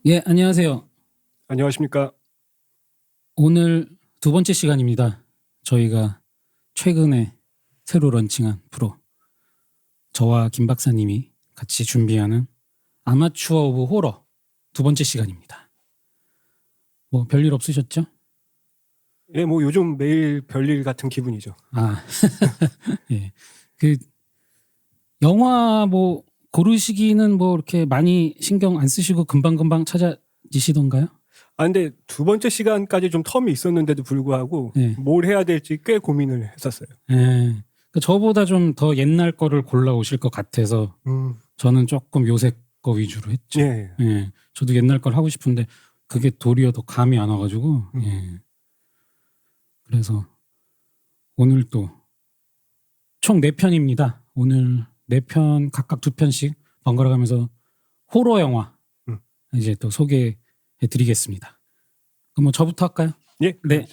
예, 안녕하세요. 안녕하십니까. 오늘 두 번째 시간입니다. 저희가 최근에 새로 런칭한 프로, 저와 김 박사님이 같이 준비하는 아마추어 오브 호러 두 번째 시간입니다. 뭐 별일 없으셨죠? 예, 뭐 요즘 매일 별일 같은 기분이죠. 아, 예. 그 영화 뭐 고르시기는 뭐 이렇게 많이 신경 안 쓰시고 금방금방 찾아지시던가요? 근데 두 번째 시간까지 좀 텀이 있었는데도 불구하고 예. 뭘 해야 될지 꽤 고민을 했었어요. 예. 저보다 좀 더 옛날 거를 골라오실 것 같아서 저는 조금 요새 거 위주로 했죠. 예. 예. 저도 옛날 걸 하고 싶은데 그게 도리어 더 감이 안 와가지고 예. 그래서 오늘 또 총 4편입니다. 오늘 4편 각각 2편씩 번갈아 가면서 호러 영화 이제 또 소개해 드리겠습니다. 그럼 뭐 저부터 할까요? 예. 네.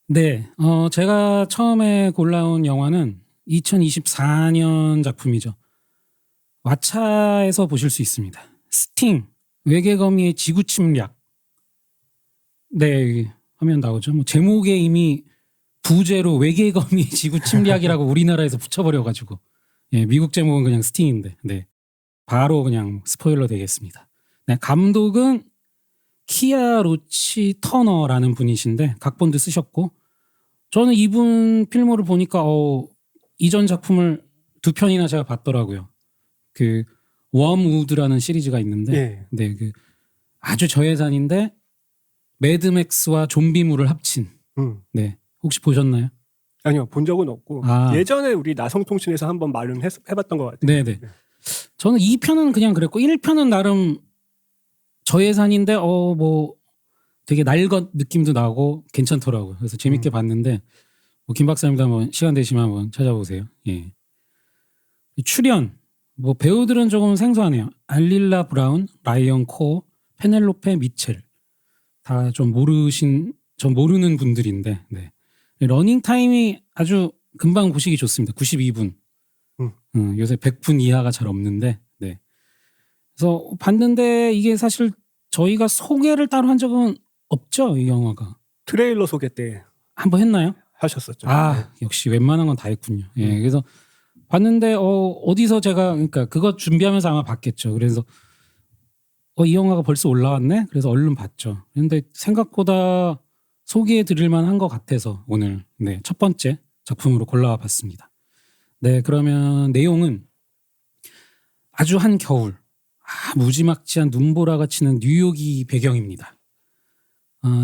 네. 제가 처음에 골라온 영화는 2024년 작품이죠. 왓챠에서 보실 수 있습니다. 스팅, 외계거미의 지구 침략. 네, 화면 나오죠. 뭐 제목에 이미 부제로 외계거미의 지구 침략이라고 우리나라에서 붙여버려가지고, 예, 미국 제목은 그냥 스팅인데, 네, 바로 그냥 스포일러 되겠습니다. 네, 감독은 키아 로치 터너라는 분이신데 각본도 쓰셨고, 저는 이분 필모를 보니까 이전 작품을 2편이나 제가 봤더라고요. 그 웜우드라는 시리즈가 있는데, 예. 네, 그 아주 저예산인데 매드맥스와 좀비물을 합친. 네, 혹시 보셨나요? 아니요, 본 적은 없고 예전에 우리 나성통신에서 한번 말은 해봤던 것 같아요. 네네. 저는 2편은 그냥 그랬고 1편은 나름 저예산인데 뭐 되게 날것 느낌도 나고 괜찮더라고요. 그래서 재밌게 봤는데 뭐 김 박사님도 한번 시간 되시면 한번 찾아보세요. 예. 출연 뭐 배우들은 조금 생소하네요. 알릴라 브라운, 라이언 코, 페넬로페 미첼 다 좀 모르는 분들인데 네. 러닝 타임이 아주 금방 보시기 좋습니다. 92분. 요새 100분 이하가 잘 없는데 네. 그래서 봤는데 이게 사실 저희가 소개를 따로 한 적은 없죠, 이 영화가. 트레일러 소개 때 한번 했나요? 하셨었죠. 네. 역시 웬만한 건 다 했군요. 예, 그래서 봤는데 어디서 제가 그러니까 그거 준비하면서 아마 봤겠죠. 그래서 이 영화가 벌써 올라왔네. 그래서 얼른 봤죠. 근데 생각보다 소개해 드릴 만한 것 같아서 오늘 네, 첫 번째 작품으로 골라와 봤습니다. 네, 그러면 내용은 아주 한겨울 무지막지한 눈보라가 치는 뉴욕이 배경입니다.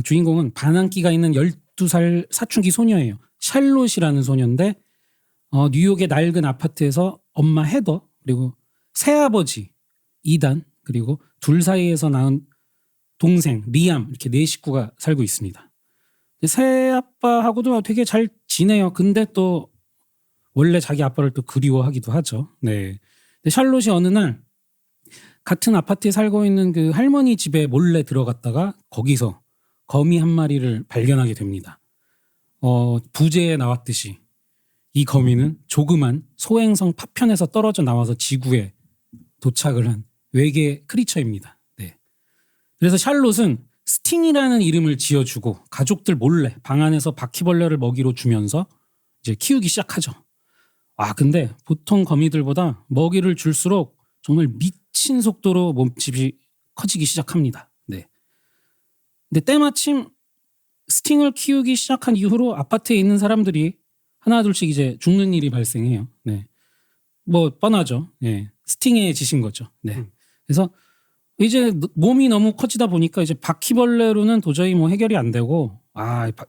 주인공은 반항기가 있는 12살 사춘기 소녀예요. 샬롯이라는 소녀인데 뉴욕의 낡은 아파트에서 엄마 헤더 그리고 새아버지 이단 그리고 둘 사이에서 낳은 동생 리암 이렇게 4식구가 살고 있습니다. 새아빠하고도 되게 잘 지내요. 근데 또 원래 자기 아빠를 또 그리워하기도 하죠. 네. 근데 샬롯이 어느 날 같은 아파트에 살고 있는 그 할머니 집에 몰래 들어갔다가 거기서 거미 한 마리를 발견하게 됩니다. 부제에 나왔듯이 이 거미는 조그만 소행성 파편에서 떨어져 나와서 지구에 도착을 한 외계 크리처입니다. 네. 그래서 샬롯은 스팅이라는 이름을 지어주고 가족들 몰래 방 안에서 바퀴벌레를 먹이로 주면서 이제 키우기 시작하죠. 근데 보통 거미들보다 먹이를 줄수록 정말 미친 속도로 몸집이 커지기 시작합니다. 네. 근데 때마침 스팅을 키우기 시작한 이후로 아파트에 있는 사람들이 하나 둘씩 이제 죽는 일이 발생해요. 네. 뭐 뻔하죠. 네. 스팅에 지신 거죠. 네. 그래서 이제 몸이 너무 커지다 보니까 이제 바퀴벌레로는 도저히 뭐 해결이 안 되고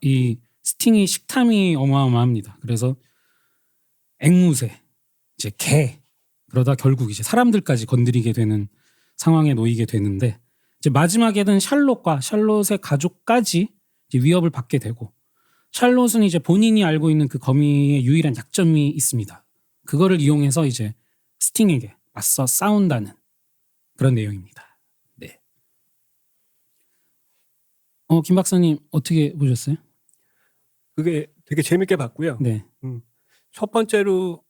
이 스팅이 식탐이 어마어마합니다. 그래서 앵무새, 이제 개 그러다 결국 이제 사람들까지 건드리게 되는 상황에 놓이게 되는데 이제 마지막에는 샬롯의 가족까지 이제 위협을 받게 되고 샬롯은 이제 본인이 알고 있는 그 거미의 유일한 약점이 있습니다. 그거를 이용해서 이제 스팅에게 맞서 싸운다는 그런 내용입니다. 네. 김 박사님 어떻게 보셨어요? 그게 되게 재밌게 봤고요. 네. 첫 번째로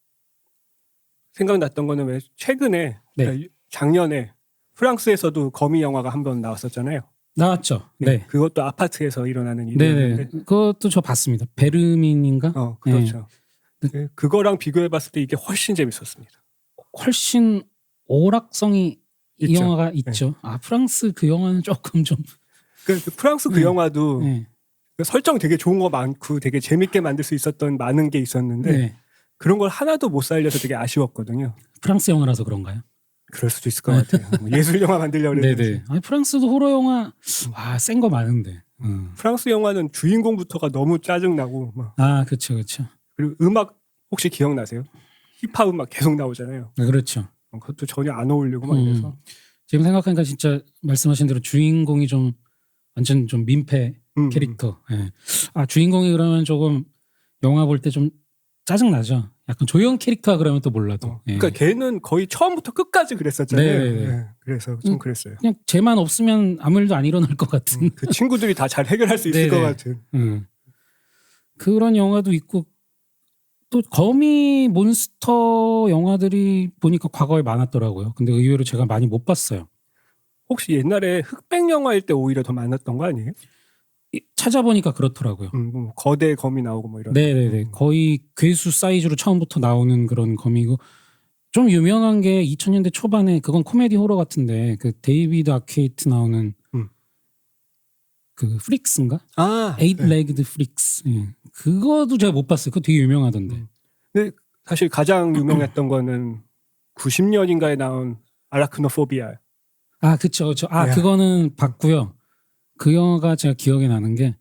생각났던 거는 왜 최근에 네. 그러니까 작년에 프랑스에서도 거미 영화가 한 번 나왔었잖아요. 나왔죠. 네. 그것도 아파트에서 일어나는 네네. 일이었는데. 그것도 저 봤습니다. 베르민인가? 그렇죠. 네. 그거랑 비교해봤을 때 이게 훨씬 재밌었습니다. 훨씬 오락성이 이 있죠. 영화가 있죠. 아 프랑스 그 영화는 조금 좀. 그 프랑스 그 영화도 네. 설정 되게 좋은 거 많고 되게 재밌게 만들 수 있었던 많은 게 있었는데 네. 그런 걸 하나도 못 살려서 되게 아쉬웠거든요. 프랑스 영화라서 그런가요? 그럴 수도 있을 것 같아요. 뭐 예술 영화 만들려고 그랬는데. 네네. 아니, 프랑스도 호러 영화 센 거 많은데. 프랑스 영화는 주인공부터가 너무 짜증나고 막. 아 그렇죠, 그렇죠. 그리고 음악 혹시 기억나세요? 힙합 음악 계속 나오잖아요. 그렇죠. 그것도 전혀 안 어울리고 막 이래서. 지금 생각하니까 진짜 말씀하신 대로 주인공이 좀 완전 좀 민폐 캐릭터. 예. 아 주인공이 그러면 조금 영화 볼 때 좀 짜증 나죠. 약간 조연 캐릭터가 그러면 또 몰라도. 그러니까 걔는 거의 처음부터 끝까지 그랬었잖아요. 네네네. 네, 그래서 좀 그랬어요. 그냥 쟤만 없으면 아무 일도 안 일어날 것 같은. 그 친구들이 다 잘 해결할 수 있을 것 같은. 그런 영화도 있고 또 거미 몬스터 영화들이 보니까 과거에 많았더라고요. 근데 의외로 제가 많이 못 봤어요. 혹시 옛날에 흑백 영화일 때 오히려 더 많았던 거 아니에요? 찾아보니까 그렇더라고요. 뭐 거대 거미 나오고 뭐 이런. 네네네. 거의 괴수 사이즈로 처음부터 나오는 그런 거미고 좀 유명한 게 2000년대 초반에 그건 코미디 호러 같은데 그 데이비드 아케이트 나오는 그 프릭스인가? 에이트 레그드 프릭스. 예. 그거도 제가 못 봤어요. 그거 되게 유명하던데. 근데 사실 가장 유명했던 거는 90년인가에 나온 아라크노포비아. 아 그쵸 그쵸. 아 그거는 봤고요. 그 영화가 제가 기억에 나는 게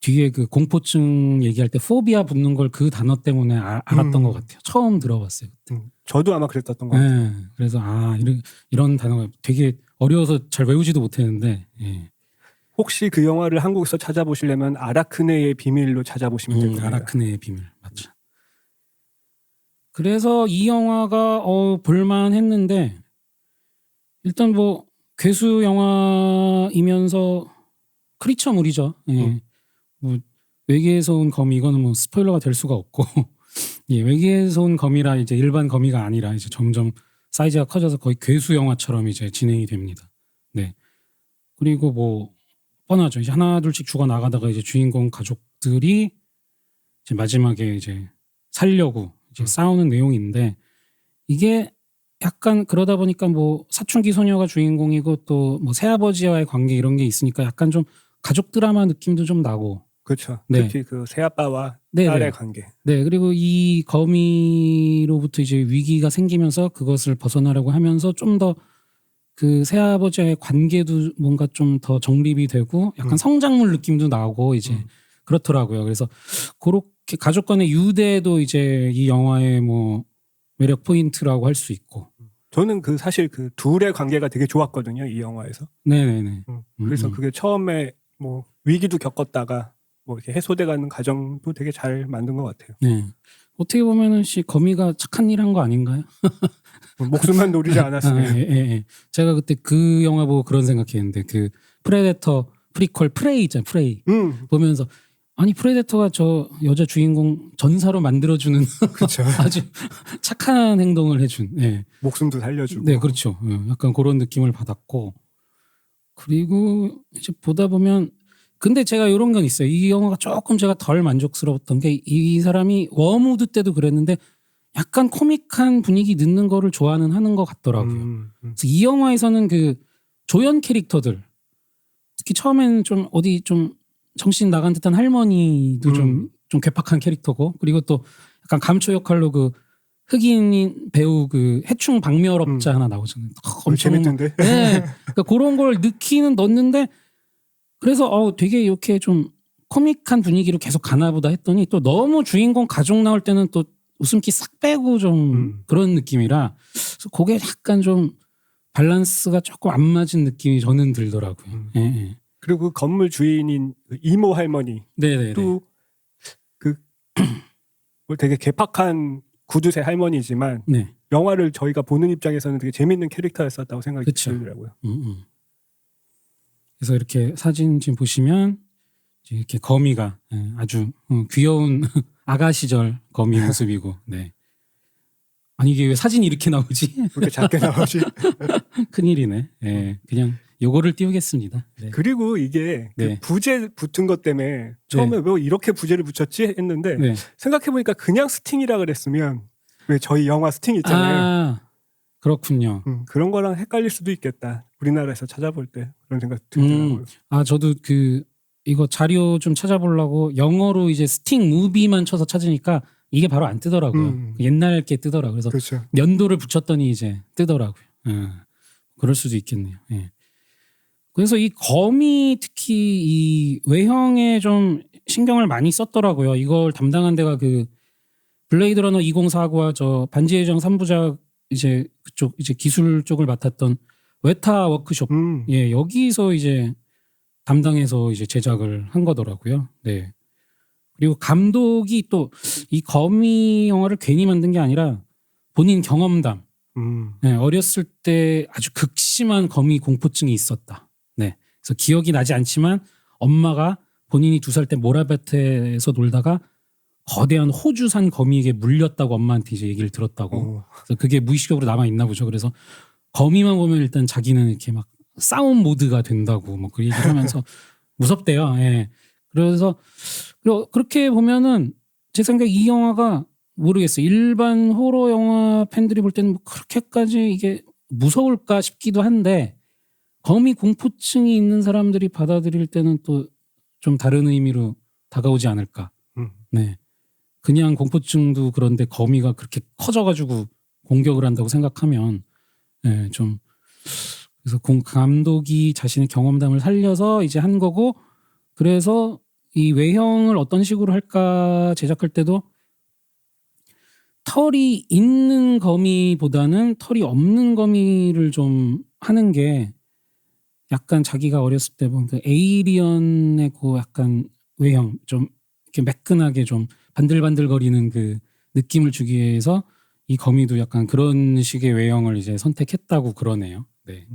뒤에 그 공포증 얘기할 때 포비아 붙는 걸 그 단어 때문에 알았던 것 같아요. 처음 들어봤어요. 그때. 저도 아마 그랬던 것 같아요. 네, 그래서 이런 단어가 되게 어려워서 잘 외우지도 못했는데. 예. 혹시 그 영화를 한국에서 찾아보시려면 아라크네의 비밀로 찾아보시면 될 겁니다. 아라크네의 비밀 맞죠. 그래서 이 영화가 볼만했는데 일단 뭐 괴수 영화이면서 크리처물이죠. 예. 뭐 외계에서 온 거미 이거는 뭐 스포일러가 될 수가 없고 예, 외계에서 온 거미라 이제 일반 거미가 아니라 이제 점점 사이즈가 커져서 거의 괴수 영화처럼 이제 진행이 됩니다. 네. 그리고 뭐 뻔하죠. 이제 하나 둘씩 죽어 나가다가 이제 주인공 가족들이 이제 마지막에 이제 살려고 이제 싸우는 내용인데 이게 약간 그러다 보니까 뭐 사춘기 소녀가 주인공이고 또 뭐 새아버지와의 관계 이런 게 있으니까 약간 좀 가족 드라마 느낌도 좀 나고. 그렇죠. 네. 특히 그 새아빠와 네네. 딸의 관계. 네, 그리고 이 거미로부터 이제 위기가 생기면서 그것을 벗어나려고 하면서 좀 더 그 새아버지와의 관계도 뭔가 좀 더 정립이 되고 약간 성장물 느낌도 나고 이제 그렇더라고요. 그래서 그렇게 가족 간의 유대도 이제 이 영화의 뭐 매력 포인트라고 할 수 있고. 저는 그 사실 그 둘의 관계가 되게 좋았거든요. 이 영화에서. 네네네. 그래서 그게 처음에 뭐 위기도 겪었다가 뭐 이렇게 해소돼가는 과정도 되게 잘 만든 것 같아요. 네. 어떻게 보면은 거미가 착한 일 한 거 아닌가요? 목숨만 노리지 않았으면. 예. 제가 그때 그 영화 보고 그런 생각했는데 그 프레데터 프리퀄 프레이 있잖아요. 프레이 보면서 아니 프레데터가 저 여자 주인공 전사로 만들어주는 그렇죠. 아주 착한 행동을 해준. 예. 목숨도 살려주고. 네, 그렇죠. 약간 그런 느낌을 받았고 그리고 이제 보다 보면 근데 제가 이런 건 있어요. 이 영화가 조금 제가 덜 만족스러웠던 게 이 사람이 웜우드 때도 그랬는데 약간 코믹한 분위기 넣는 거를 하는 것 같더라고요. 그래서 이 영화에서는 그 조연 캐릭터들 특히 처음에는 좀 어디 좀 정신 나간 듯한 할머니도 좀 괴팍한 캐릭터고 그리고 또 약간 감초 역할로 그 흑인 배우 그 해충 박멸업자 하나 나오잖아요. 엄청 재밌던데. 네, 그러니까 그런 걸 넣는데 그래서 되게 이렇게 좀 코믹한 분위기로 계속 가나보다 했더니 또 너무 주인공 가족 나올 때는 또 웃음기 싹 빼고 좀 그런 느낌이라 그래서 그게 약간 좀 밸런스가 조금 안 맞은 느낌이 저는 들더라고요. 예. 그리고 그 건물 주인인 그 이모 할머니 또 그 되게 개팍한 구두쇠 할머니지만 네. 영화를 저희가 보는 입장에서는 되게 재밌는 캐릭터였었다고 생각이 그쵸. 들더라고요. 그래서 이렇게 사진 지금 보시면 이렇게 거미가 아주 귀여운 아가 시절 거미 모습이고, 네. 아니 이게 왜 사진이 이렇게 나오지? 그렇게 작게 나오지? 큰일이네. 예, 그냥 요거를 띄우겠습니다. 네. 그리고 이게 그 네. 부제 붙은 것 때문에 처음에 왜 이렇게 부제를 붙였지 했는데 네. 생각해보니까 그냥 스팅이라 그랬으면 왜 저희 영화 스팅 있잖아요. 아, 그렇군요. 그런 거랑 헷갈릴 수도 있겠다. 우리나라에서 찾아볼 때 그런 생각 들더라고요. 아, 저도 이거 자료 좀 찾아보려고 영어로 이제 스팅 무비만 쳐서 찾으니까 이게 바로 안 뜨더라고요. 옛날 게 뜨더라고요. 그래서 그렇죠. 연도를 붙였더니 이제 뜨더라고요. 그럴 수도 있겠네요. 예. 그래서 이 검이 특히 이 외형에 좀 신경을 많이 썼더라고요. 이걸 담당한 데가 그 블레이드 러너 2049와 저 반지의 제왕 3부작 이제 그쪽 이제 기술 쪽을 맡았던 웨타 워크숍. 예, 여기서 이제 담당해서 이제 제작을 한 거더라고요. 네. 그리고 감독이 또 이 거미 영화를 괜히 만든 게 아니라 본인 경험담. 네, 어렸을 때 아주 극심한 거미 공포증이 있었다. 네. 그래서 기억이 나지 않지만 엄마가 본인이 2살 때 모라베트에서 놀다가 거대한 호주산 거미에게 물렸다고 엄마한테 이제 얘기를 들었다고. 그래서 그게 무의식적으로 남아 있나 보죠. 그래서 거미만 보면 일단 자기는 이렇게 막 싸움 모드가 된다고 뭐 그 얘기를 하면서 무섭대요. 예. 그래서 그렇게 보면은 제 생각에 이 영화가 모르겠어요. 일반 호러 영화 팬들이 볼 때는 뭐 그렇게까지 이게 무서울까 싶기도 한데 거미 공포증이 있는 사람들이 받아들일 때는 또 좀 다른 의미로 다가오지 않을까. 네. 그냥 공포증도 그런데 거미가 그렇게 커져가지고 공격을 한다고 생각하면 네, 좀 그래서 감독이 자신의 경험담을 살려서 이제 한 거고 그래서 이 외형을 어떤 식으로 할까 제작할 때도 털이 있는 거미보다는 털이 없는 거미를 좀 하는 게 약간 자기가 어렸을 때 본 그 에이리언의 그 약간 외형 좀 이렇게 매끈하게 좀 반들반들거리는 그 느낌을 주기 위해서 이 거미도 약간 그런 식의 외형을 이제 선택했다고 그러네요. 네.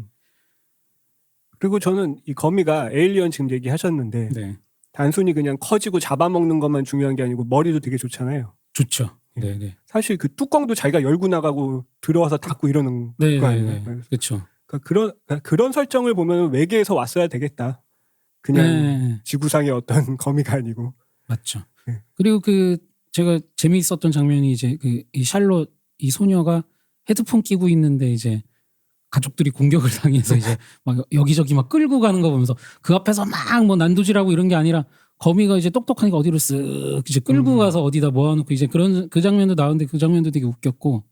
그리고 저는 이 거미가 에일리언 지금 얘기하셨는데 네. 단순히 그냥 커지고 잡아먹는 것만 중요한 게 아니고 머리도 되게 좋잖아요. 좋죠. 네, 네. 사실 그 뚜껑도 자기가 열고 나가고 들어와서 닫고 이러는 네, 거 네, 아니에요? 네. 그렇죠. 그런 설정을 보면 외계에서 왔어야 되겠다. 그냥 네. 지구상의 어떤 거미가 아니고. 맞죠. 네. 그리고 제가 재미있었던 장면이 이제 이 샬롯 이 소녀가 헤드폰 끼고 있는데 이제 가족들이 공격을 당해서 이제 막 여기저기 막 끌고 가는 거 보면서 그 앞에서 막 뭐 난도질하고 이런 게 아니라 거미가 이제 똑똑하니까 어디로 쓱 이제 끌고 가서 어디다 모아놓고 이제 그 장면도 나오는데 그 장면도 되게 웃겼고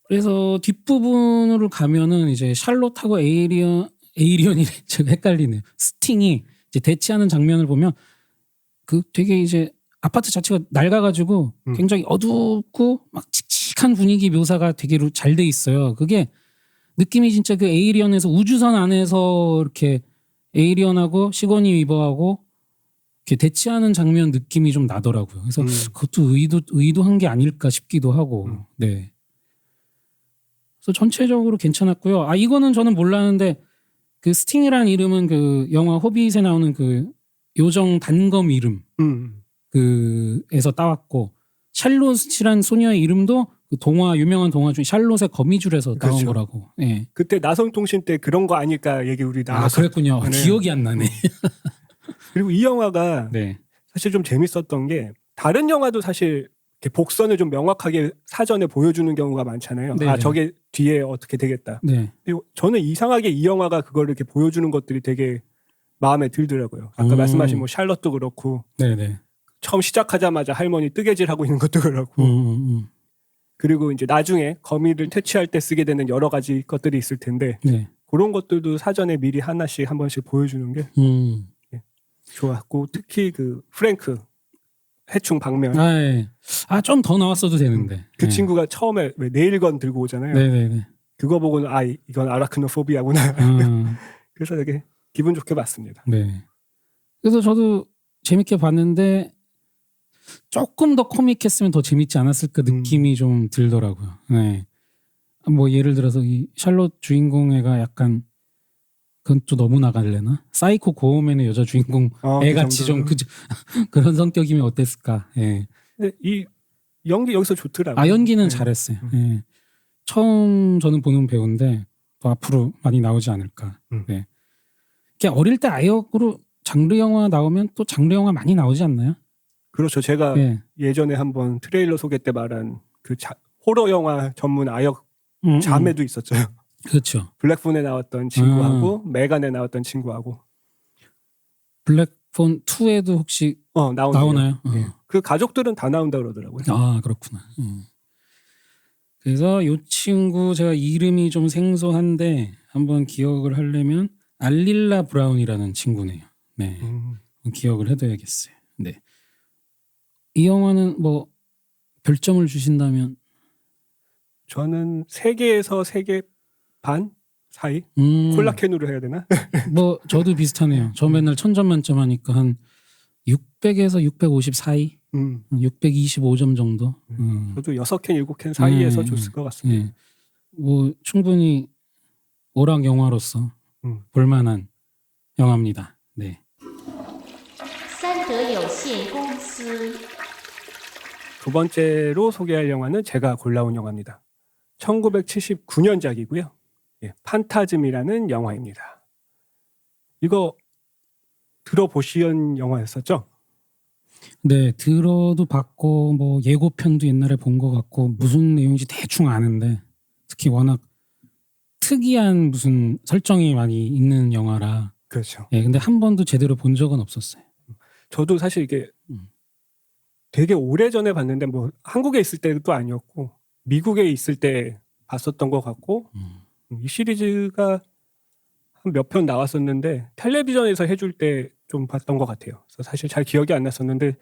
그래서 뒷부분으로 가면은 이제 샬롯하고 에이리언이 제가 헷갈리네요. 스팅이 이제 대치하는 장면을 보면 그 되게 이제 아파트 자체가 낡아가지고 굉장히 어둡고 막 칙칙한 분위기 묘사가 되게 잘 돼 있어요. 그게 느낌이 진짜 그 에이리언에서 우주선 안에서 이렇게 에이리언하고 시고니 위버하고 이렇게 대치하는 장면 느낌이 좀 나더라고요. 그래서 그것도 의도한 게 아닐까 싶기도 하고. 네. 그래서 전체적으로 괜찮았고요. 아 이거는 저는 몰랐는데 그 스팅이라는 이름은 그 영화 호빗에 나오는 그 요정 단검 이름 그에서 따왔고 샬롯이란 소녀의 이름도 그 유명한 동화 중에 샬롯의 거미줄에서 따온 그렇죠. 거라고. 예. 그때 나성통신 때 그런 거 아닐까 얘기 우리 나눴었죠. 그랬군요. 기억이 안 나네. 그리고 이 영화가 네. 사실 좀 재밌었던 게 다른 영화도 사실 이렇게 복선을 좀 명확하게 사전에 보여주는 경우가 많잖아요. 네네. 아 저게 뒤에 어떻게 되겠다. 네. 그리고 저는 이상하게 이 영화가 그걸 이렇게 보여주는 것들이 되게 마음에 들더라고요. 아까 말씀하신 뭐 샬럿도 그렇고 네네. 처음 시작하자마자 할머니 뜨개질하고 있는 것도 그렇고 그리고 이제 나중에 거미를 퇴치할 때 쓰게 되는 여러 가지 것들이 있을 텐데 네. 그런 것들도 사전에 미리 하나씩 한 번씩 보여주는 게 좋았고 특히 그 프랭크 해충 방면 예. 좀 더 나왔어도 되는데. 그 네. 친구가 처음에 왜 네일건 들고 오잖아요. 네네네. 그거 보고는 이건 아라크노포비아구나. 그래서 되게 기분 좋게 봤습니다. 네. 그래서 저도 재밌게 봤는데 조금 더 코믹했으면 더 재밌지 않았을까 느낌이 좀 들더라고요. 네. 뭐 예를 들어서 이 샬롯 주인공 애가 약간 그건 또 너무 나갈래나? 사이코 고어맨의 여자 주인공 애같이 좀 그런 성격이면 어땠을까? 예. 근데 이 연기 여기서 좋더라고요. 아, 연기는 잘했어요. 예. 처음 저는 보는 배우인데 또 앞으로 많이 나오지 않을까. 네. 이게 어릴 때 아역으로 장르 영화 나오면 또 장르 영화 많이 나오지 않나요? 그렇죠. 제가 예. 예전에 한번 트레일러 소개 때 말한 그 호러 영화 전문 아역 자매도 있었죠. 그렇죠. 블랙폰에 나왔던 친구하고 메간에 나왔던 친구하고. 블랙폰 2에도 혹시 나오나요? 예. 그 가족들은 다 나온다 그러더라고요. 아, 그렇구나. 그래서 이 친구 제가 이름이 좀 생소한데 한번 기억을 하려면 알릴라 브라운이라는 친구네요. 네, 기억을 해둬야겠어요. 네, 이 영화는 뭐 별점을 주신다면 저는 3개에서 3개 반 사이 콜라캔으로 해야 되나? 뭐 저도 비슷하네요. 저 맨날 1000점 만점 하니까 한 600에서 650 사이, 625점 정도. 저도 6캔 7캔 사이에서 줬을 것 같습니다. 네. 뭐 충분히 오락 영화로서 볼만한 영화입니다. 네. 三德有限公司 두 번째로 소개할 영화는 제가 골라온 영화입니다. 1979년작이고요. 예, 판타즘이라는 영화입니다. 이거 들어보신 영화였었죠? 네, 들어도 봤고 뭐 예고편도 옛날에 본 것 같고 무슨 내용인지 대충 아는데 특히 워낙 특이한 무슨 설정이 많이 있는 영화라. 그렇죠. 예, 근데 한 번도 제대로 본 적은 없었어요. 저도 사실 이게 되게 오래전에 봤는데 뭐 한국에 있을 때도 아니었고 미국에 있을 때 봤었던 것 같고 이 시리즈가 한 몇 편 나왔었는데 텔레비전에서 해줄 때 좀 봤던 것 같아요. 그래서 사실 잘 기억이 안 났었는데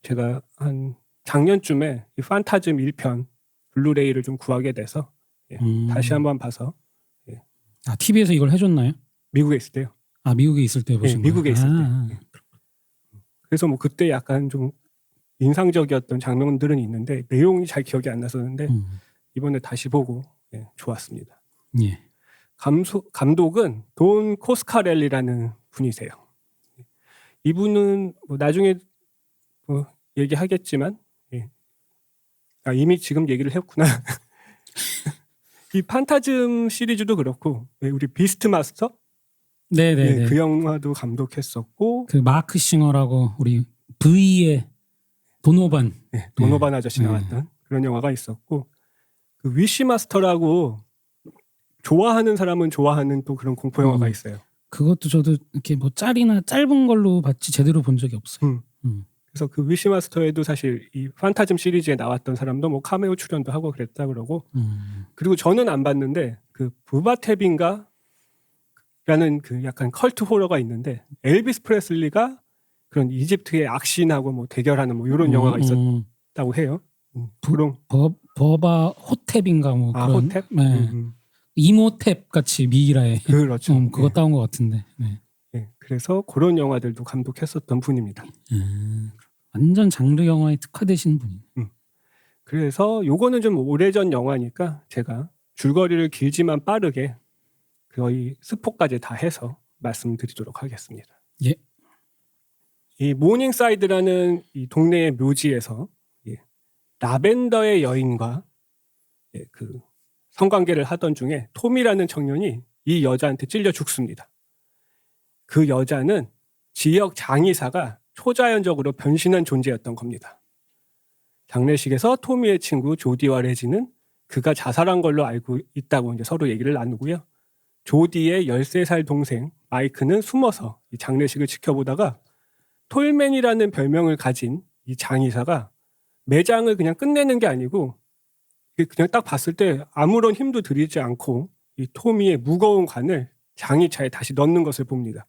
제가 한 작년쯤에 이 판타즘 1편 블루레이를 좀 구하게 돼서 다시 한번 봐서. 아, TV에서 이걸 해줬나요? 미국에 있을 때요. 아, 미국에 있을 때 보신 거예요? 미국에 있을 때. 그래서 뭐 그때 약간 좀 인상적이었던 장면들은 있는데 내용이 잘 기억이 안 났었는데 이번에 다시 보고 좋았습니다. 예. 감독은 돈 코스카렐리라는 분이세요. 이분은 뭐 나중에 뭐 얘기하겠지만 이미 지금 얘기를 했구나. 이 판타즘 시리즈도 그렇고 우리 비스트 마스터 네네네. 그 영화도 감독했었고 그 마크 싱어라고 우리 V의 도노반 도노반 아저씨 나왔던 그런 영화가 있었고 그 위시 마스터라고 좋아하는 사람은 좋아하는 또 그런 공포 영화가 있어요. 그것도 저도 이렇게 뭐 짤이나 짧은 걸로 봤지 제대로 본 적이 없어요. 그래서 그 위시 마스터에도 사실 이 판타즘 시리즈에 나왔던 사람도 뭐 카메오 출연도 하고 그랬다 그러고 그리고 저는 안 봤는데 그 부바테빈가 라는 그 약간 컬트 호러가 있는데 엘비스 프레슬리가 그런 이집트의 악신하고 뭐 대결하는 뭐 이런 영화가 있었다고 해요. 그런 버바 호탭인가 뭐 그런. 호탭? 네. 이모탭 같이 미이라의 그렇죠. 그거 따온 것 같은데. 네. 그래서 그런 영화들도 감독했었던 분입니다. 완전 장르 영화에 특화되신 분이. 그래서 요거는 좀 오래전 영화니까 제가 줄거리를 길지만 빠르게 거의 스포까지 다 해서 말씀드리도록 하겠습니다. 예. 이 모닝사이드라는 이 동네의 묘지에서 라벤더의 여인과 그 성관계를 하던 중에 톰이라는 청년이 이 여자한테 찔려 죽습니다. 그 여자는 지역 장의사가 초자연적으로 변신한 존재였던 겁니다. 장례식에서 토미의 친구 조디와 레지는 그가 자살한 걸로 알고 있다고 이제 서로 얘기를 나누고요. 조디의 13살 동생 마이크는 숨어서 이 장례식을 지켜보다가 톨맨이라는 별명을 가진 이 장의사가 매장을 그냥 끝내는 게 아니고 그냥 딱 봤을 때 아무런 힘도 들이지 않고 이 토미의 무거운 관을 장의차에 다시 넣는 것을 봅니다.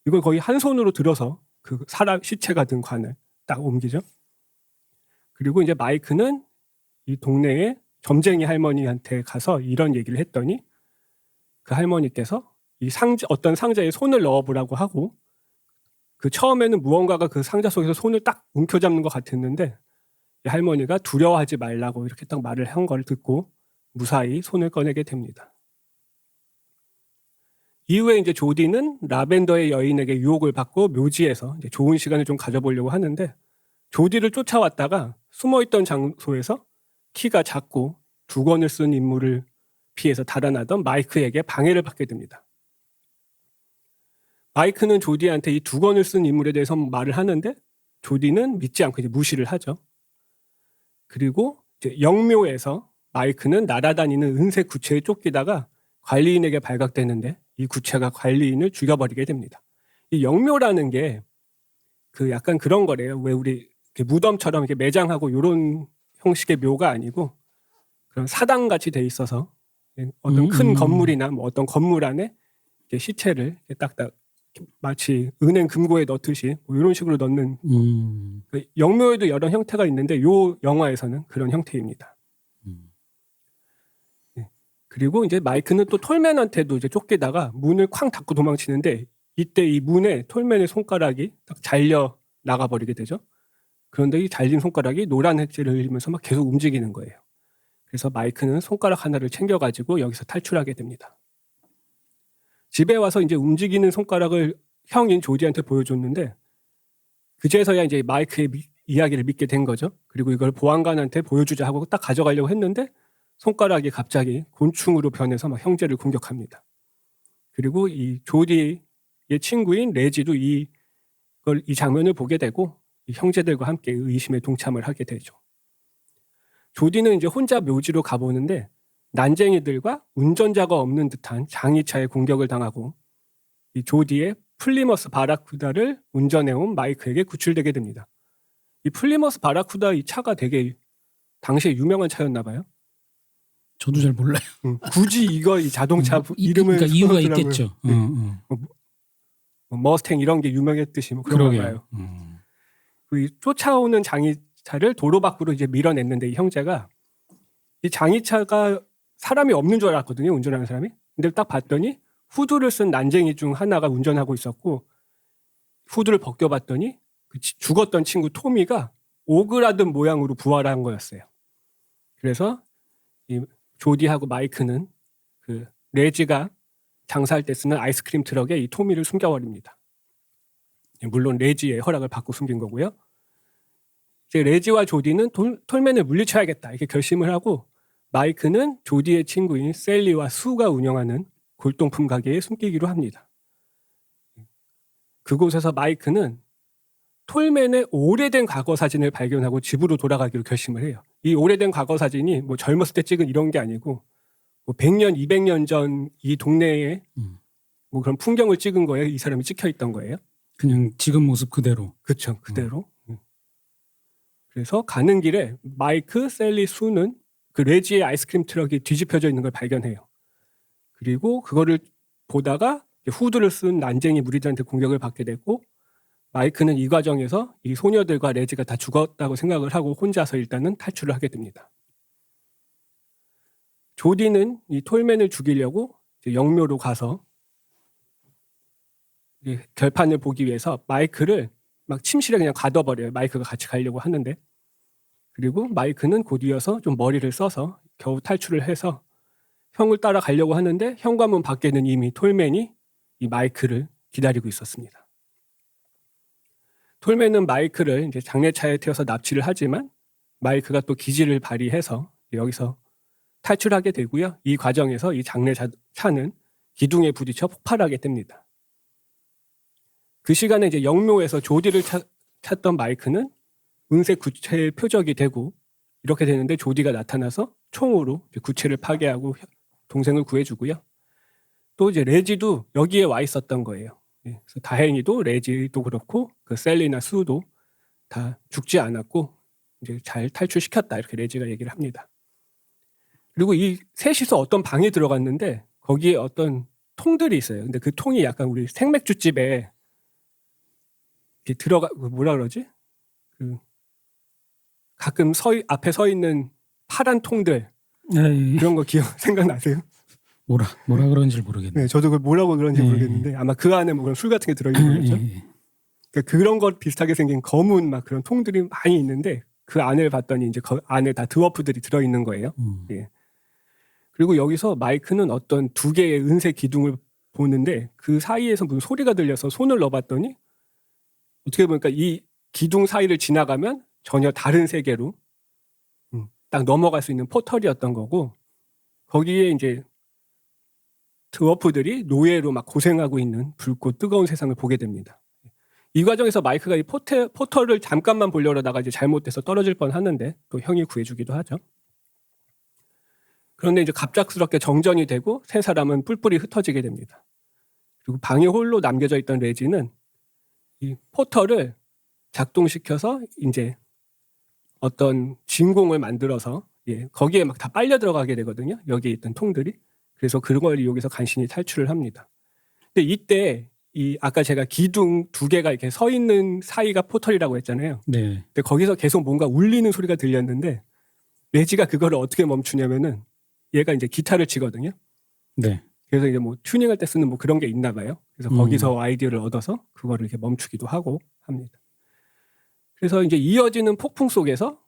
이걸 거의 한 손으로 들어서 그 사람 시체가 든 관을 딱 옮기죠. 그리고 이제 마이크는 이 동네의 점쟁이 할머니한테 가서 이런 얘기를 했더니 그 할머니께서 이 어떤 상자에 손을 넣어보라고 하고 그 처음에는 무언가가 그 상자 속에서 손을 딱 움켜잡는 것 같았는데 이 할머니가 두려워하지 말라고 이렇게 딱 말을 한 걸 듣고 무사히 손을 꺼내게 됩니다. 이후에 이제 조디는 라벤더의 여인에게 유혹을 받고 묘지에서 이제 좋은 시간을 좀 가져보려고 하는데 조디를 쫓아왔다가 숨어있던 장소에서 키가 작고 두건을 쓴 인물을 피해서 달아나던 마이크에게 방해를 받게 됩니다. 마이크는 조디한테 이 두건을 쓴 인물에 대해서 말을 하는데 조디는 믿지 않고 이제 무시를 하죠. 그리고 이제 영묘에서 마이크는 날아다니는 은색 구체에 쫓기다가 관리인에게 발각되는데 이 구체가 관리인을 죽여버리게 됩니다. 이 영묘라는 게 그 약간 그런 거래요. 왜 우리 이렇게 무덤처럼 이렇게 매장하고 이런 형식의 묘가 아니고 그런 사당 같이 돼 있어서 어떤 큰 건물이나 뭐 어떤 건물 안에 이렇게 시체를 이렇게 딱딱 마치 은행 금고에 넣듯이 뭐 이런 식으로 넣는 그 영묘에도 여러 형태가 있는데 이 영화에서는 그런 형태입니다. 그리고 이제 마이크는 또 톨맨한테도 이제 쫓기다가 문을 쾅 닫고 도망치는데 이때 이 문에 톨맨의 손가락이 딱 잘려 나가버리게 되죠. 그런데 이 잘린 손가락이 노란 햇질을 흘리면서 막 계속 움직이는 거예요. 그래서 마이크는 손가락 하나를 챙겨가지고 여기서 탈출하게 됩니다. 집에 와서 이제 움직이는 손가락을 형인 조디한테 보여줬는데 그제서야 이제 마이크의 이야기를 믿게 된 거죠. 그리고 이걸 보안관한테 보여주자 하고 딱 가져가려고 했는데 손가락이 갑자기 곤충으로 변해서 막 형제를 공격합니다. 그리고 이 조디의 친구인 레지도 이 장면을 보게 되고 이 형제들과 함께 의심에 동참을 하게 되죠. 조디는 이제 혼자 묘지로 가보는데 난쟁이들과 운전자가 없는 듯한 장의차에 공격을 당하고 이 조디의 플리머스 바라쿠다를 운전해온 마이크에게 구출되게 됩니다. 이 플리머스 바라쿠다 이 차가 되게 당시에 유명한 차였나 봐요. 저도 잘 몰라요. 굳이 이 자동차 이름을 그러니까 이유가 써놨더라고요. 있겠죠. 네. 뭐 머스탱 이런 게 유명했듯이 뭐 그런 거예요. 그 쫓아오는 장의차를 도로 밖으로 이제 밀어냈는데 이 형제가 이 장의차가 사람이 없는 줄 알았거든요. 운전하는 사람이. 근데 딱 봤더니 후드를 쓴 난쟁이 중 하나가 운전하고 있었고 후드를 벗겨봤더니 그 죽었던 친구 토미가 오그라든 모양으로 부활한 거였어요. 그래서 이 조디하고 마이크는 그 레지가 장사할 때 쓰는 아이스크림 트럭에 이 토미를 숨겨버립니다. 물론 레지의 허락을 받고 숨긴 거고요. 이제 레지와 조디는 톨맨을 물리쳐야겠다 이렇게 결심을 하고 마이크는 조디의 친구인 셀리와 수가 운영하는 골동품 가게에 숨기기로 합니다. 그곳에서 마이크는 톨맨의 오래된 과거 사진을 발견하고 집으로 돌아가기로 결심을 해요. 이 오래된 과거 사진이 뭐 젊었을 때 찍은 이런 게 아니고 뭐 100년, 200년 전 이 동네에 뭐 그런 풍경을 찍은 거에 이 사람이 찍혀 있던 거예요. 그냥 지금 모습 그대로. 그렇죠. 그대로. 그래서 가는 길에 마이크, 셀리, 수는 그 레지의 아이스크림 트럭이 뒤집혀져 있는 걸 발견해요. 그리고 그거를 보다가 후드를 쓴 난쟁이 무리들한테 공격을 받게 되고 마이크는 이 과정에서 이 소녀들과 레지가 다 죽었다고 생각을 하고 혼자서 일단은 탈출을 하게 됩니다. 조디는 이 톨맨을 죽이려고 영묘로 가서 결판을 보기 위해서 마이크를 막 침실에 그냥 가둬버려요. 마이크가 같이 가려고 하는데. 그리고 마이크는 곧 이어서 좀 머리를 써서 겨우 탈출을 해서 형을 따라가려고 하는데 현관문 밖에는 이미 톨맨이 이 마이크를 기다리고 있었습니다. 톨맨은 마이크를 이제 장례차에 태워서 납치를 하지만 마이크가 또 기지를 발휘해서 여기서 탈출하게 되고요. 이 과정에서 이 장례차는 기둥에 부딪혀 폭발하게 됩니다. 그 시간에 이제 영묘에서 조디를 찾던 마이크는 은색 구체의 표적이 되고 이렇게 되는데 조디가 나타나서 총으로 구체를 파괴하고 동생을 구해주고요. 또 이제 레지도 여기에 와 있었던 거예요. 그래서 다행히도 레지도 그렇고 그 셀리나 수도 다 죽지 않았고 이제 잘 탈출시켰다 이렇게 레지가 얘기를 합니다. 그리고 이 셋이서 어떤 방에 들어갔는데 거기에 어떤 통들이 있어요. 근데 그 통이 약간 우리 생맥주집에 이렇게 들어가 뭐라 그러지? 그 가끔 앞에 서 있는 파란 통들 그런 거 생각나세요? 뭐라 그런지 모르겠네. 네, 저도 그걸 뭐라고 그런지 모르겠는데 아마 그 안에 뭐 그런 술 같은 게 들어있는 거죠. 그러니까 그런 것 비슷하게 생긴 검은 막 그런 통들이 많이 있는데 그 안을 봤더니 이제 그 안에 다 드워프들이 들어있는 거예요. 예. 그리고 여기서 마이크는 어떤 두 개의 은색 기둥을 보는데 그 사이에서 무슨 소리가 들려서 손을 넣어봤더니 어떻게 보니까 이 기둥 사이를 지나가면 전혀 다른 세계로 딱 넘어갈 수 있는 포털이었던 거고, 거기에 이제 드워프들이 노예로 막 고생하고 있는 붉고 뜨거운 세상을 보게 됩니다. 이 과정에서 마이크가 이 포털을 잠깐만 보려다가 이제 잘못돼서 떨어질 뻔하는데 또 형이 구해주기도 하죠. 그런데 이제 갑작스럽게 정전이 되고 세 사람은 뿔뿔이 흩어지게 됩니다. 그리고 방에 홀로 남겨져 있던 레지는 이 포털을 작동시켜서 이제 어떤 진공을 만들어서 거기에 막 다 빨려 들어가게 되거든요. 여기에 있던 통들이. 그래서 그걸 이용해서 간신히 탈출을 합니다. 근데 이때 이 아까 제가 기둥 두 개가 이렇게 서 있는 사이가 포털이라고 했잖아요. 네. 근데 거기서 계속 뭔가 울리는 소리가 들렸는데 레지가 그거를 어떻게 멈추냐면은 얘가 이제 기타를 치거든요. 네. 그래서 이제 뭐 튜닝할 때 쓰는 뭐 그런 게 있나 봐요. 그래서 거기서 아이디어를 얻어서 그거를 이렇게 멈추기도 하고 합니다. 그래서 이제 이어지는 폭풍 속에서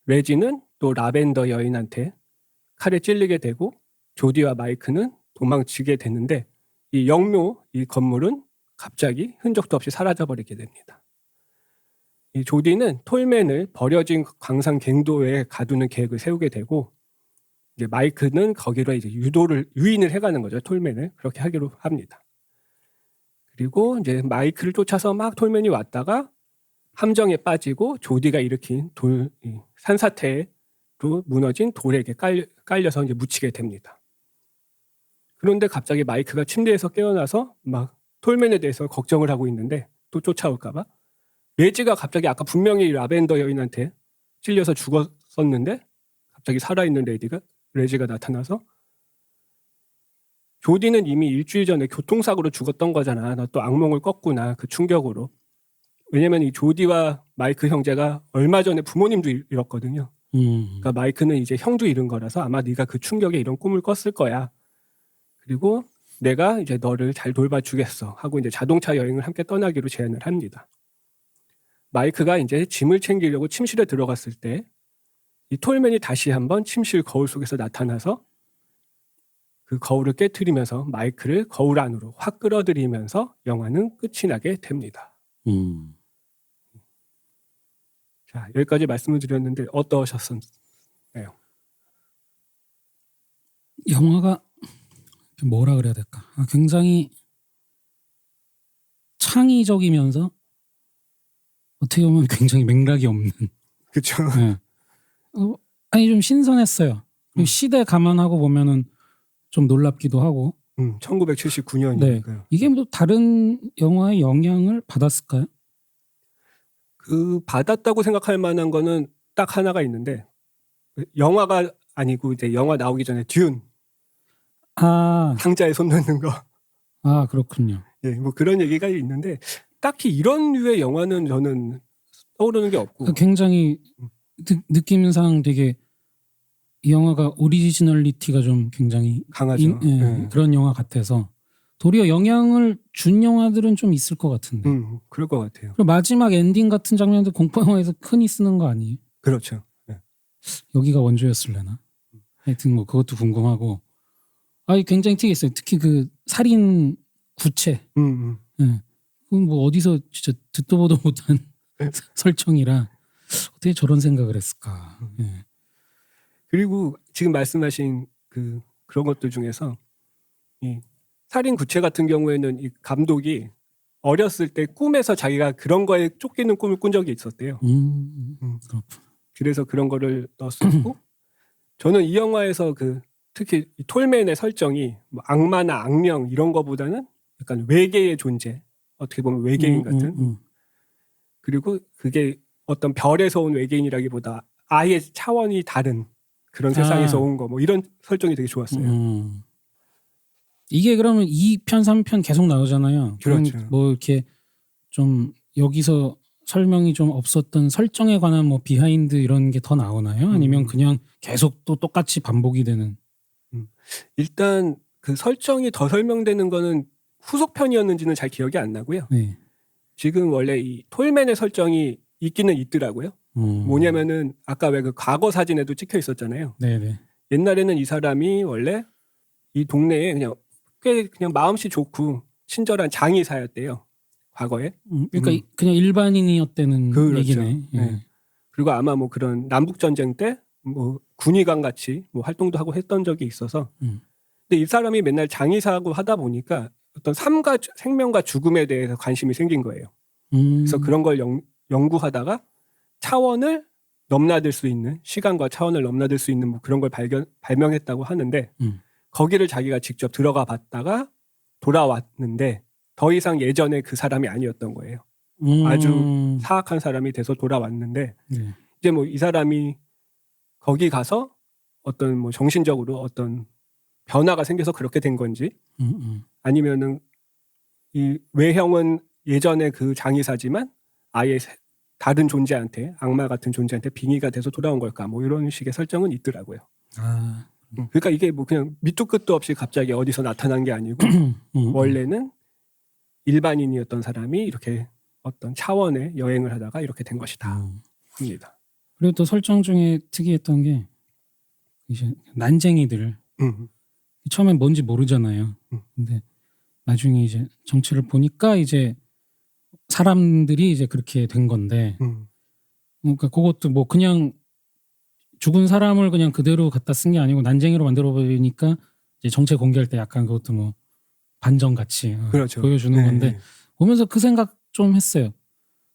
레지는 또 라벤더 여인한테 칼에 찔리게 되고 조디와 마이크는 도망치게 되는데 이 영묘 이 건물은 갑자기 흔적도 없이 사라져버리게 됩니다. 이 조디는 톨맨을 버려진 광산 갱도에 가두는 계획을 세우게 되고 이제 마이크는 거기로 이제 유인을 해가는 거죠. 톨맨을 그렇게 하기로 합니다. 그리고 이제 마이크를 쫓아서 막 톨맨이 왔다가 함정에 빠지고 조디가 일으킨 산사태로 무너진 돌에게 깔려서 이제 묻히게 됩니다. 그런데 갑자기 마이크가 침대에서 깨어나서 막 톨맨에 대해서 걱정을 하고 있는데 또 쫓아올까봐 레지가 갑자기 아까 분명히 라벤더 여인한테 찔려서 죽었었는데 갑자기 살아있는 레지가 나타나서 조디는 이미 일주일 전에 교통사고로 죽었던 거잖아. 너 또 악몽을 꿨구나. 그 충격으로. 왜냐면 이 조디와 마이크 형제가 얼마 전에 부모님도 잃었거든요. 그러니까 마이크는 이제 형도 잃은 거라서 아마 네가 그 충격에 이런 꿈을 꿨을 거야. 그리고 내가 이제 너를 잘 돌봐주겠어 하고 이제 자동차 여행을 함께 떠나기로 제안을 합니다. 마이크가 이제 짐을 챙기려고 침실에 들어갔을 때 이 톨맨이 다시 한번 침실 거울 속에서 나타나서 그 거울을 깨트리면서 마이크를 거울 안으로 확 끌어들이면서 영화는 끝이 나게 됩니다. 자, 여기까지 말씀을 드렸는데 어떠셨나요? 영화가 뭐라 그래야 될까? 굉장히 창의적이면서 어떻게 보면 굉장히 맥락이 없는. 그렇죠. 네. 아니 좀 신선했어요. 그리고 시대 감안하고 보면은 좀 놀랍기도 하고. 1979년이니까요. 네. 이게 뭐 다른 영화의 영향을 받았을까요? 그 받았다고 생각할 만한 거는 딱 하나가 있는데 영화가 아니고 이제 영화 나오기 전에 듄 상자에 손 넣는 거. 그렇군요. 예, 뭐 그런 얘기가 있는데 딱히 이런 류의 영화는 저는 떠오르는 게 없고. 굉장히 느낌상 되게 이 영화가 오리지널리티가 좀 굉장히 강하죠. 그런 영화 같아서 도리어 영향을 준 영화들은 좀 있을 것 같은데. 그럴 것 같아요. 그리고 마지막 엔딩 같은 장면도 공포 영화에서 흔히 쓰는 거 아니에요? 그렇죠. 네. 여기가 원조였을래나? 하여튼 뭐 그것도 궁금하고. 굉장히 특이했어요. 특히 그 살인 구체. 네. 그건 뭐 어디서 진짜 듣도 보도 못한 설정이라 어떻게 저런 생각을 했을까. 네. 그리고 지금 말씀하신 그런 것들 중에서 이 살인 구체 같은 경우에는 이 감독이 어렸을 때 꿈에서 자기가 그런 거에 쫓기는 꿈을 꾼 적이 있었대요. 그렇구나. 그래서 그런 거를 넣었었고 저는 이 영화에서 특히 이 톨맨의 설정이 뭐 악마나 악령 이런 거보다는 약간 외계의 존재, 어떻게 보면 외계인 같은 그리고 그게 어떤 별에서 온 외계인이라기보다 아예 차원이 다른 그런 세상에서 온 거 뭐 이런 설정이 되게 좋았어요. 이게 그러면 2편, 3편 계속 나오잖아요. 그렇죠. 뭐 이렇게 좀 여기서 설명이 좀 없었던 설정에 관한 뭐 비하인드 이런 게 더 나오나요? 아니면 그냥 계속 또 똑같이 반복이 되는? 일단 그 설정이 더 설명되는 거는 후속편이었는지는 잘 기억이 안 나고요. 네. 지금 원래 이 톨맨의 설정이 있기는 있더라고요. 뭐냐면은 아까 왜 그 과거 사진에도 찍혀 있었잖아요. 네네. 옛날에는 이 사람이 원래 이 동네에 그냥 꽤 그냥 마음씨 좋고 친절한 장의사였대요. 과거에. 그러니까 그냥 일반인이었다는 그렇죠. 얘기네. 예. 네. 그리고 아마 뭐 그런 남북 전쟁 때 뭐 군의관 같이 뭐 활동도 하고 했던 적이 있어서. 근데 이 사람이 맨날 장의사하고 하다 보니까 어떤 삶과 생명과 죽음에 대해서 관심이 생긴 거예요. 그래서 그런 걸 연구하다가 차원을 넘나들 수 있는 시간과 차원을 넘나들 수 있는 뭐 그런 걸 발명했다고 하는데 거기를 자기가 직접 들어가 봤다가 돌아왔는데 더 이상 예전에 그 사람이 아니었던 거예요. 아주 사악한 사람이 돼서 돌아왔는데 네. 이제 뭐 이 사람이 거기 가서 어떤 뭐 정신적으로 어떤 변화가 생겨서 그렇게 된 건지 아니면은 이 외형은 예전에 그 장의사지만 아예 다른 존재한테 악마 같은 존재한테 빙의가 돼서 돌아온 걸까 뭐 이런 식의 설정은 있더라고요. 아, 그러니까 이게 뭐 그냥 밑도 끝도 없이 갑자기 어디서 나타난 게 아니고 원래는 일반인이었던 사람이 이렇게 어떤 차원의 여행을 하다가 이렇게 된 것이다 합니다. 그리고 또 설정 중에 특이했던 게 이제 난쟁이들 처음엔 뭔지 모르잖아요. 근데 나중에 이제 정체를 보니까 이제 사람들이 이제 그렇게 된 건데, 그러니까 그것도 뭐 그냥 죽은 사람을 그냥 그대로 갖다 쓴 게 아니고 난쟁이로 만들어 버리니까 이제 정체 공개할 때 약간 그것도 뭐 반전 같이 그렇죠. 보여주는 건데 보면서 그 생각 좀 했어요.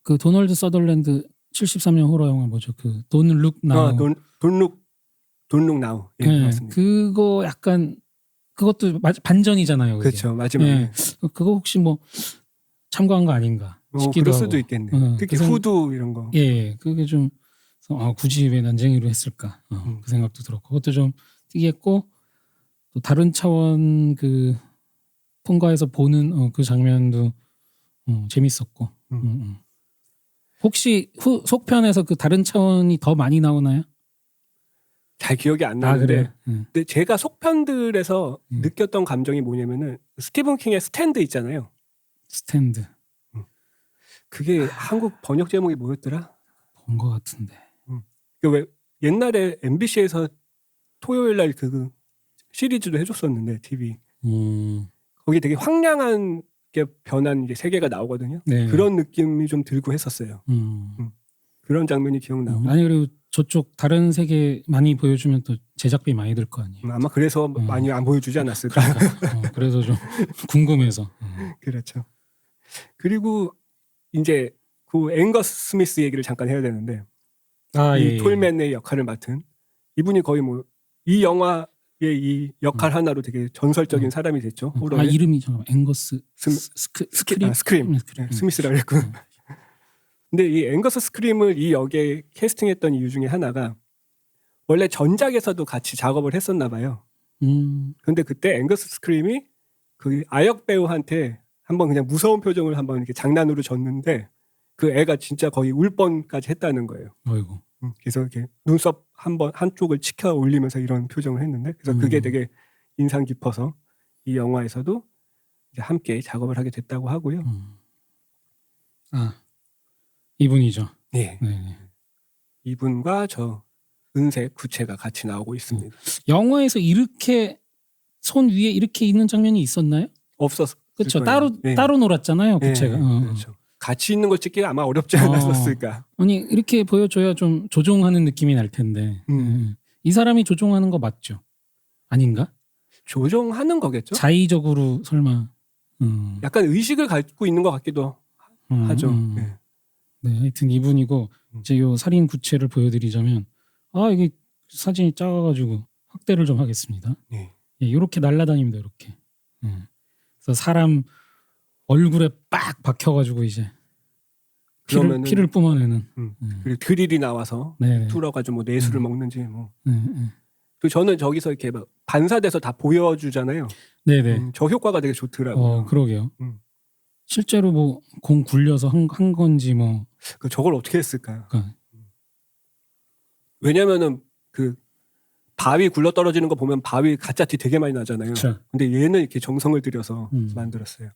그 도널드 서덜랜드 73년 호러 영화 뭐죠? 그 Don't Look Now. Don't Look Now. 예, 네, 맞습니다. 그거 약간 그것도 반전이잖아요. 그게. 그렇죠. 마지막에. 예, 그거 혹시 뭐 참고한 거 아닌가 싶기도 그럴 하고. 수도 있겠네. 특히 그 후드 이런 거. 예, 그게 좀 굳이 왜 난쟁이로 했을까 그 생각도 들었고 그것도 좀 특이했고 또 다른 차원 그 통과해서 보는 그 장면도 재밌었고 혹시 속편에서 그 다른 차원이 더 많이 나오나요? 잘 기억이 안 나는데 그래요? 근데 제가 속편들에서 느꼈던 감정이 뭐냐면은 스티븐 킹의 스탠드 있잖아요. 스탠드 그게 한국 번역 제목이 뭐였더라? 본 것 같은데. 그 왜 옛날에 MBC에서 토요일 날 그 시리즈도 해줬었는데 TV 거기 되게 황량한 게 변한 이제 세계가 나오거든요. 네. 그런 느낌이 좀 들고 했었어요. 그런 장면이 기억나고 아니 그리고 저쪽 다른 세계 많이 보여주면 또 제작비 많이 들 거 아니에요. 아마 그래서 많이 안 보여주지 않았을까. 그래서 좀 궁금해서. 그렇죠. 그리고 이제 그 앵거스 스미스 얘기를 잠깐 해야 되는데 이 톨맨의 역할을 맡은 이분이 거의 뭐 이 영화의 이 역할 하나로 되게 전설적인 사람이 됐죠. 호러의. 이름이 잠깐만 앵거스 스크림. 스크림. 스미스라고 했고. 근데 이 앵거스 스크림을 이 역에 캐스팅했던 이유 중에 하나가 원래 전작에서도 같이 작업을 했었나 봐요. 근데 그때 앵거스 스크림이 그 아역 배우한테 한번 그냥 무서운 표정을 한번 이렇게 장난으로 줬는데 그 애가 진짜 거의 울 뻔까지 했다는 거예요. 아이고. 그래서 이렇게 눈썹 한쪽을 치켜 올리면서 이런 표정을 했는데 그래서 그게 되게 인상 깊어서 이 영화에서도 이제 함께 작업을 하게 됐다고 하고요. 이분이죠. 네. 네. 이분과 저 은색 구체가 같이 나오고 있습니다. 영화에서 이렇게 손 위에 이렇게 있는 장면이 있었나요? 없었을 그렇죠. 거예요. 따로 놀았잖아요. 구체가. 그렇죠. 같이 있는 걸 찍기가 아마 어렵지 않았을까. 아니 이렇게 보여줘야 좀 조종하는 느낌이 날 텐데. 이 사람이 조종하는 거 맞죠? 아닌가? 조종하는 거겠죠. 자의적으로 설마. 약간 의식을 갖고 있는 것 같기도 하죠. 네, 하여튼 이분이고 이제 요 살인 구체를 보여드리자면 이게 사진이 작아가지고 확대를 좀 하겠습니다. 이렇게 날아다닙니다. 이렇게. 그래서 사람 얼굴에 빡 박혀가지고 이제 피를 뿜어내는. 그리고 드릴이 나와서 뚫어가지고 뭐 내수를 먹는지 뭐. 그 저는 저기서 이렇게 막 반사돼서 다 보여주잖아요. 네네. 저 효과가 되게 좋더라고요. 그러게요. 실제로 뭐 공 굴려서 한 건지 뭐. 저걸 어떻게 했을까요? 왜냐면은 그 바위 굴러 떨어지는 거 보면 바위 가짜 티 되게 많이 나잖아요. 그쵸. 근데 얘는 이렇게 정성을 들여서 만들었어요.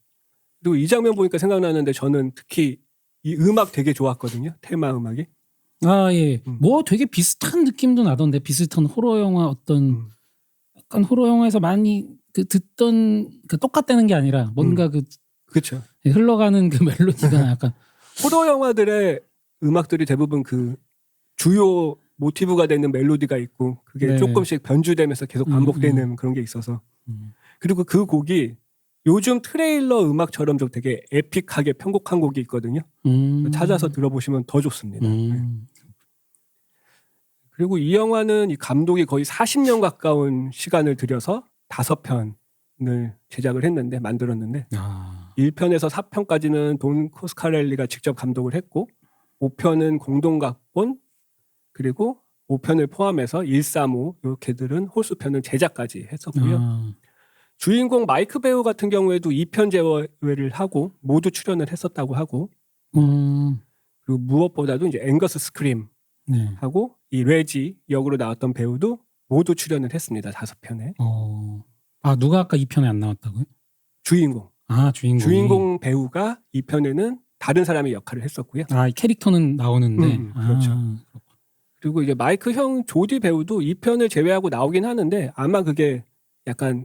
그리고 이 장면 보니까 생각나는데 저는 특히 이 음악 되게 좋았거든요. 테마 음악이. 예. 뭐 되게 비슷한 느낌도 나던데 비슷한 호러 영화 어떤 약간 호러 영화에서 많이 그 듣던 그 똑같다는 게 아니라 뭔가 그렇죠. 흘러가는 그 멜로디가 약간 호러 영화들의 음악들이 대부분 그 주요 모티브가 되는 멜로디가 있고 그게 네. 조금씩 변주되면서 계속 반복되는 그런 게 있어서 음. 그리고 그 곡이 요즘 트레일러 음악처럼 좀 되게 에픽하게 편곡한 곡이 있거든요. 찾아서 들어보시면 더 좋습니다. 네. 그리고 이 영화는 이 감독이 거의 40년 가까운 시간을 들여서 5편을 제작을 했는데 만들었는데 아. 1편에서 4편까지는 돈 코스카렐리가 직접 감독을 했고 5편은 공동각본 그리고 5편을 포함해서 1, 3, 5 이렇게들은 홀수편은 제작까지 했었고요. 아. 주인공 마이크 배우 같은 경우에도 2편 제외를 하고 모두 출연을 했었다고 하고 그리고 무엇보다도 이제 앵거스 스크림 네. 하고 이 레지 역으로 나왔던 배우도 모두 출연을 했습니다. 5편에. 아, 누가 아까 2편에 안 나왔다고요? 주인공. 아, 주인공이. 주인공 배우가 2편에는 다른 사람의 역할을 했었고요. 아, 이 캐릭터는 나오는데. 그렇죠. 아, 그리고 이제 마이크 형 조디 배우도 2편을 제외하고 나오긴 하는데 아마 그게 약간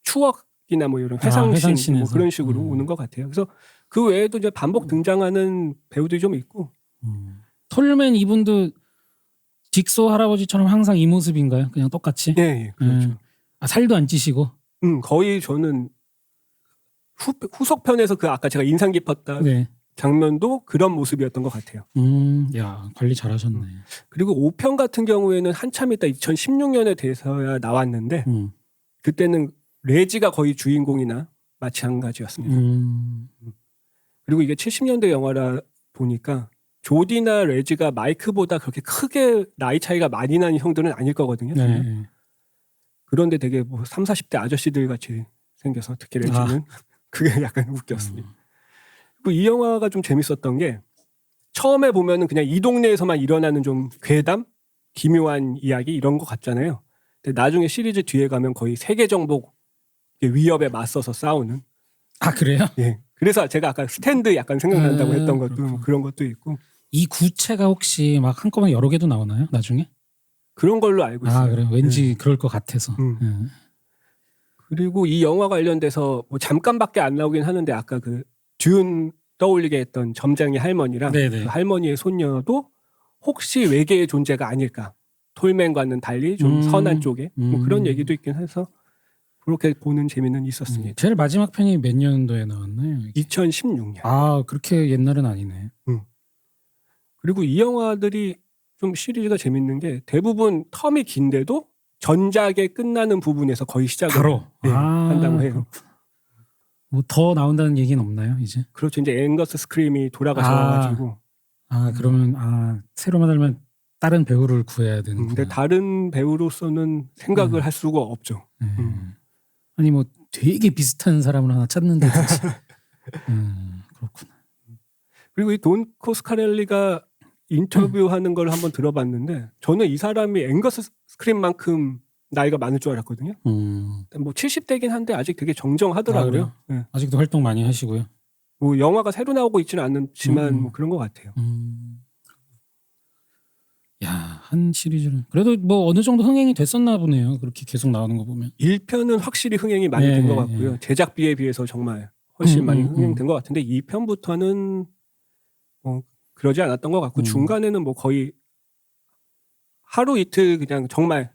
추억이나 뭐 이런 회상씬 회상씬에서. 뭐 그런 식으로 오는 것 같아요. 그래서 그 외에도 이제 반복 등장하는 배우들이 좀 있고 톨맨 이분도 직소 할아버지처럼 항상 이 모습인가요? 그냥 똑같이? 예, 그렇죠. 아, 살도 안 찌시고? 거의 저는 후속편에서 그 아까 제가 인상 깊었다 네. 장면도 그런 모습이었던 것 같아요. 야, 관리 잘하셨네. 그리고 5편 같은 경우에는 한참 있다 2016년에 돼서야 나왔는데 그때는 레지가 거의 주인공이나 마찬가지였습니다. 그리고 이게 70년대 영화라 보니까 조디나 레지가 마이크보다 그렇게 크게 나이 차이가 많이 나는 형들은 아닐 거거든요. 네. 그런데 되게 뭐 30, 40대 아저씨들 같이 생겨서 특히 레지는 그게 약간 웃겼습니다. 그리고 이 영화가 좀 재밌었던 게 처음에 보면은 그냥 이 동네에서만 일어나는 좀 괴담, 기묘한 이야기 이런 거 같잖아요. 근데 나중에 시리즈 뒤에 가면 거의 세계 정복 위협에 맞서서 싸우는. 아, 그래요? 예. 그래서 제가 아까 스탠드 약간 생각난다고 했던 것도 그렇구나. 그런 것도 있고 이 구체가 혹시 막 한꺼번에 여러 개도 나오나요? 나중에? 그런 걸로 알고 있어요. 아, 그래요? 왠지 그럴 것 같아서. 그리고 이 영화 관련돼서 뭐 잠깐밖에 안 나오긴 하는데 아까 그 듄 떠올리게 했던 점장의 할머니랑 네네. 그 할머니의 손녀도 혹시 외계의 존재가 아닐까. 톨맨과는 달리 좀 선한 쪽에 뭐 그런 얘기도 있긴 해서 그렇게 보는 재미는 있었습니다. 제일 마지막 편이 몇 년도에 나왔나요? 2016년. 아, 그렇게 옛날은 아니네. 그리고 이 영화들이 좀 시리즈가 재밌는 게 대부분 텀이 긴데도 전작에 끝나는 부분에서 거의 시작을 바로 한다고 해요. 뭐 더 나온다는 얘기는 없나요, 이제? 그렇죠. 이제 앵거스 스크림이 돌아가셔가지고. 그러면 새로 만들면 다른 배우를 구해야 되는. 근데 다른 배우로서는 생각을 할 수가 없죠. 아니 뭐 되게 비슷한 사람을 하나 찾는데 굳이. 그렇구나. 그리고 이 돈 코스카렐리가 인터뷰하는 걸 한번 들어봤는데 저는 이 사람이 앵거스 스크림만큼 나이가 많을 줄 알았거든요. 뭐 70대긴 한데 아직 되게 정정하더라고요. 네. 아직도 활동 많이 하시고요. 뭐 영화가 새로 나오고 있지는 않지만 뭐 그런 것 같아요. 야, 한 시리즈는 그래도 뭐 어느 정도 흥행이 됐었나 보네요. 그렇게 계속 나오는 거 보면. 1편은 확실히 흥행이 많이 된 것 같고요. 제작비에 비해서 정말 훨씬 많이 흥행된 것 같은데 2편부터는 그러지 않았던 것 같고 중간에는 뭐 거의 하루 이틀 그냥 정말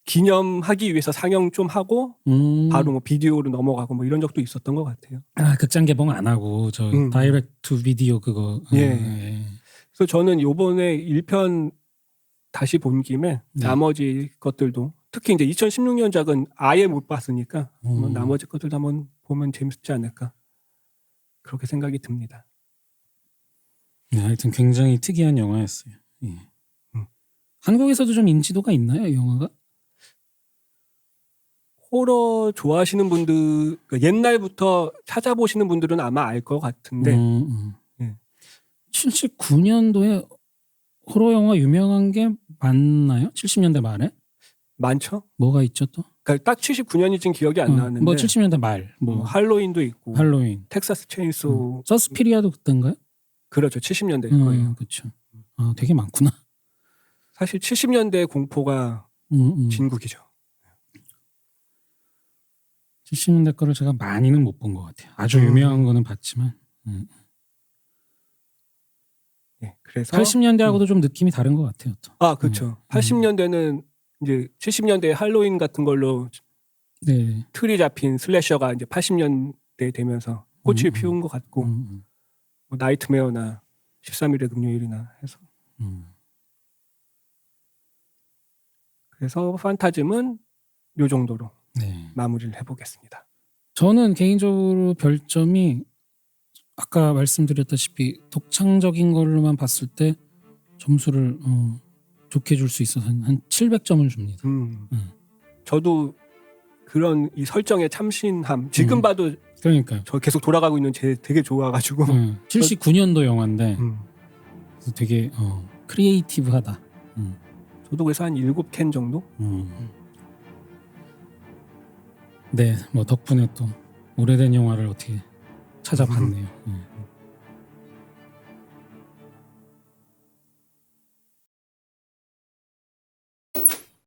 기념하기 위해서 상영 좀 하고 바로 뭐 비디오로 넘어가고 뭐 이런 적도 있었던 것 같아요. 아, 극장 개봉 안 하고 저 다이렉트 투 비디오 그거. 그래서 저는 요번에 1편 다시 본 김에 나머지 것들도 특히 이제 2016년작은 아예 못 봤으니까 뭐 나머지 것들도 한번 보면 재밌지 않을까 그렇게 생각이 듭니다. 네, 하여튼 굉장히 특이한 영화였어요. 예. 한국에서도 좀 인지도가 있나요, 이 영화가? 호러 좋아하시는 분들 옛날부터 찾아보시는 분들은 아마 알 것 같은데 79년도에 호러 영화 유명한 게 맞나요? 70년대 말에? 많죠? 뭐가 있죠 또? 그러니까 딱 79년이 기억이 안 나는데 뭐 70년대 말, 뭐 할로윈도 있고 할로윈, 텍사스 체인소 서스피리아도 그때인가요? 그렇죠. 70년대 거예요. 그렇죠. 아, 되게 많구나. 사실 70년대 공포가 진국이죠. 70년대 거를 제가 많이는 못 본 것 같아요. 아주 음. 유명한 거는 봤지만 예, 그래서 80년대하고도 좀 느낌이 다른 것 같아요. 또. 그렇죠. 80년대는 이제 70년대 할로윈 같은 걸로 네. 틀이 잡힌 슬래셔가 이제 80년대 되면서 꽃을 피운 것 같고 뭐 나이트메어나 13일의 금요일이나 해서 그래서 판타즘은 요 정도로 네. 마무리를 해보겠습니다. 저는 개인적으로 별점이 아까 말씀드렸다시피 독창적인 걸로만 봤을 때 점수를 좋게 줄 수 있어서 한 700점을 줍니다. 저도 그런 이 설정의 참신함 지금 봐도 그러니까요. 저 계속 돌아가고 있는 제 되게 좋아가지고 79년도 영화인데 그래서 되게 크리에이티브하다. 저도 그래서 한 7캔 정도? 네, 뭐 덕분에 또 오래된 영화를 어떻게 찾아봤네요.